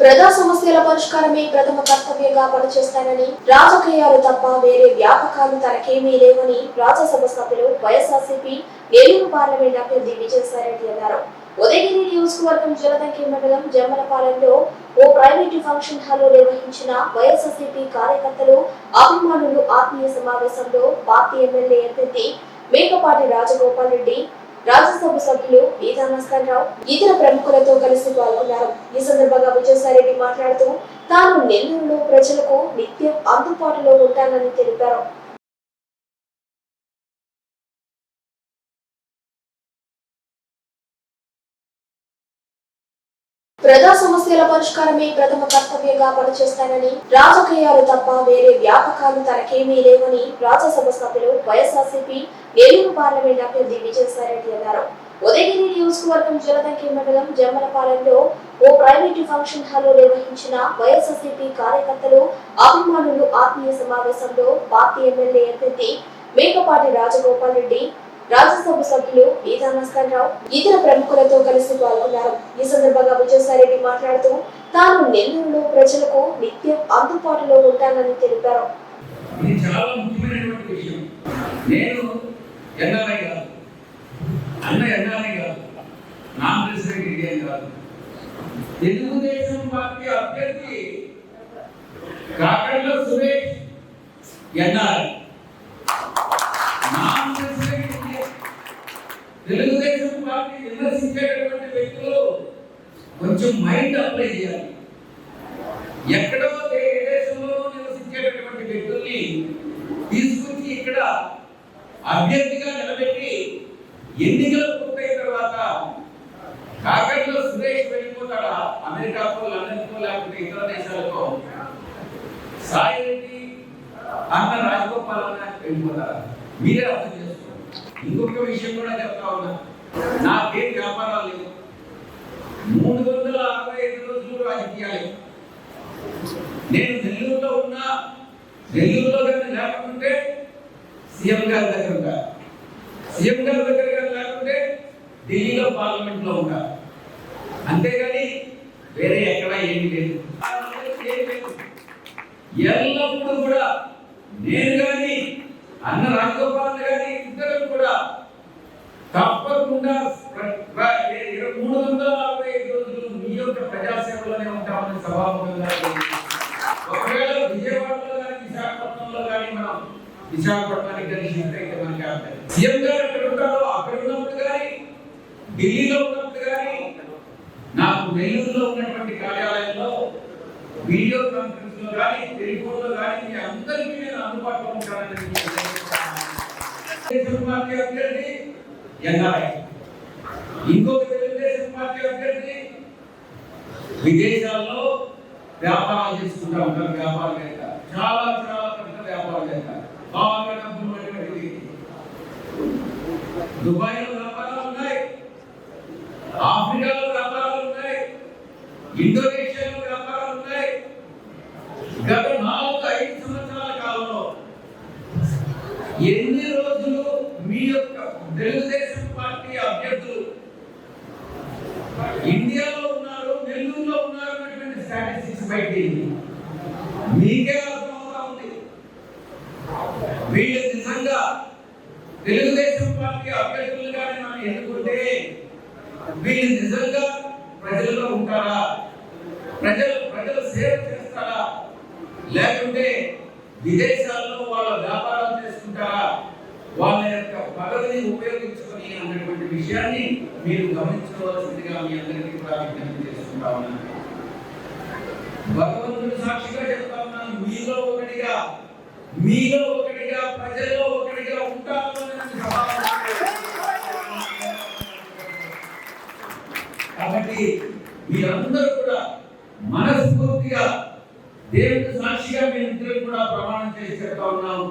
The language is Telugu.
ప్రజా సమస్యల పరిష్కారమే ప్రథమ కర్తవ్యంగా పనిచేస్తానని, రాజకీయాలు తప్ప వేరే వ్యాపకాలు తనకేమీ లేవని రాజ్యసభ సభ్యులు వైఎస్ఆర్సీపీ నెల్లూరు పార్లమెంట్ అభ్యర్థి విజయసాయిరెడ్డి అన్నారు. ఉదయగిరి నియోజకవర్గం జలదంకి మండలం జమ్మలపాలెంలో ఓ ప్రైవేటు ఫంక్షన్ హాల్లో నిర్వహించిన వైఎస్ఆర్సీపీ కార్యకర్తలు, అభిమానులు ఆత్మీయ సమావేశంలో పార్టీ ఎమ్మెల్యే అభ్యర్థి మేకపాటి రాజగోపాల్ రెడ్డి, రాజ్యసభ సభ్యులు ఈదానస్కర్రావు, ఇతర ప్రముఖులతో కలిసి పాల్గొన్నారు. ఈ సందర్భంగా విజయసాయిరెడ్డి మాట్లాడుతూ తాను నెల్లూరులో ప్రజలకు నిత్యం అందుబాటులో ఉంటానని తెలిపారు. ప్రజా సమస్యల పరిష్కారమే ప్రథమ కర్తవ్యంగా పనిచేస్తానని, రాజకీయాలు తప్ప వేరే వ్యాపకాలు తనకేమీ లేవని రాజ్యసభ సభ్యులు వైఎస్ఆర్సీపీ నెల్లూరు పార్లమెంట్ అభ్యర్థి విజయసాయిరెడ్డి అన్నారు. ఉదయగిరి నియోజకవర్గం జలదంకి మండలం జమ్మలపాలెంలో ఓ ప్రైవేటు ఫంక్షన్ హాల్లో నిర్వహించిన వైఎస్ఆర్సీపీ కార్యకర్తలు, అభిమానులు ఆత్మీయ సమావేశంలో పార్టీ ఎమ్మెల్యే అభ్యర్థి మేకపాటి రాజగోపాల్ రెడ్డి, రాజ్యసభ సభ్యులు ఈదానస్కర్రావు, ఇతర ప్రముఖులతో కలిసి పాల్గొన్నారు. ఈ సందర్భంగా విజయసాయిరెడ్డి మాట్లాడుతూ తాను నెల్లూరులో ప్రజలకు నిత్యం అందుబాటులో ఉంటానని తెలిపారు. తెలుగుదేశం పార్టీ అభ్యర్థి కాకర్ల సురేష్ ఎన్ఆర్ఐ, తెలుగుదేశం పార్టీ విమర్శించేటటువంటి వ్యక్తులు కొంచెం మైండ్ అప్లై చేయాలి. ఎక్కడో దేశంలో నివసించేటటువంటి వ్యక్తుల్ని తీసుకొచ్చి ఇక్కడ అభ్యర్థిగా నిలబెట్టి ఎన్నికలు పూర్తయిన తర్వాత కాకర్ల సురేష్ వెళ్ళిపోతాడా అమెరికాకో, లండన్కో, లేకపోతే ఇతర దేశాలకో, సాయిరెడ్డి అన్న రాజగోపాల్ అన్న వెళ్ళిపోతారా? మీరే అర్థం చేసుకోండి. ఇంకొక విషయం కూడా చెప్తా ఉన్నా, నాకేం వ్యాపారాలు లేవు, 365 రోజులు రాజకీయాలు. నేను నెల్లూరులో ఉన్నా, నెల్లూరులో కానీ లేకుంటే సీఎం గారి దగ్గర ఉంటా, సీఎం గారి దగ్గర కానీ లేకుంటే ఢిల్లీలో పార్లమెంట్ లో ఉంటా, అంతేగాని వేరే ఎక్కడ ఏమి లేదు. ఎల్లప్పుడూ కూడా నేను కానీ అన్న రాజగోపాల్ గారి ఇద్దరు కూడా తప్పకుండా 365 రోజులు మీ యొక్క ప్రజాసేవలోనే ఉంటామని సభాముఖంగా. ఒకవేళ విజయవాడలో కానీ విశాఖపట్నంలో కానీ మనం విశాఖపట్నానికి కానీ షిఫ్ట్ అయితే మనకి సీఎం గారు ఎక్కడ ఉంటారో అక్కడ ఉన్నప్పుడు కానీ, ఢిల్లీలో ఉన్నప్పుడు కానీ, నాకు నెల్లూరులో ఉన్నటువంటి కార్యాలయంలో వీడియో కాన్ఫరెన్స్ లో కానీ, టెలిఫోన్ లో కానీ మీ అందరికీ నేను అందుబాటులో ఉంటానని తెలుగుదేశం పార్టీ అభ్యర్థి ఎన్ఆర్ఐ, ఇంకొక తెలుగుదేశం పార్టీ అభ్యర్థి విదేశాల్లో వ్యాపారాలు చేసుకుంటా ఉంటారు. వ్యాపారవేత్త, చాలా చాలా పెద్ద వ్యాపారవేత్త, బాగా డబ్బులు ఉన్నటువంటి దుబాయ్లో వ్యాపారాలు ఉన్నాయి, ఆఫ్రికాలో వ్యాపారాలు ఉన్నాయి, ఇండోనేషియాలో వ్యాపారాలు ఉన్నాయి. గత 4-5 సంవత్సరాల కాలంలో ఎన్ని రోజులు మీ యొక్క తెలుగుదేశం పార్టీ అభ్యర్థులు ఇండియాలో ఉన్నారు, నెల్లూరులో ఉన్నారు అనేటువంటి స్టాటిస్టిక్స్ బయటికి మీకే అర్థమవుతా ఉంది. వీళ్ళు నిజంగా తెలుగుదేశం పార్టీ అభ్యర్థులుగానే మనం ఎన్నుకుంటే వీళ్ళు నిజంగా ప్రజల్లో ఉంటారా, ప్రజలు సేవ చేస్తారా, లేకుంటే విదేశాల్లో వాళ్ళ వ్యాపారాలు చేసుకుంటారా, వాళ్ళ యొక్క పదవిని ఉపయోగించుకొని అన్నటువంటి విషయాన్ని మీరు గమనించుకోవాల్సిందిగా మీ అందరికీ కూడా విజ్ఞప్తి చేసుకుంటా ఉన్నాను. భగవంతుడు సాక్షిగా చెప్తా ఉన్నాను, మీలో ఒకటిగా ప్రజల్లో ఒకటిగా ఉంటాను. కాబట్టి మీరందరూ కూడా మనస్ఫూర్తిగా దేవుడి సాక్షిగా మేము ఇద్దరు కూడా ప్రమాణం చేసి చెప్తా ఉన్నాం.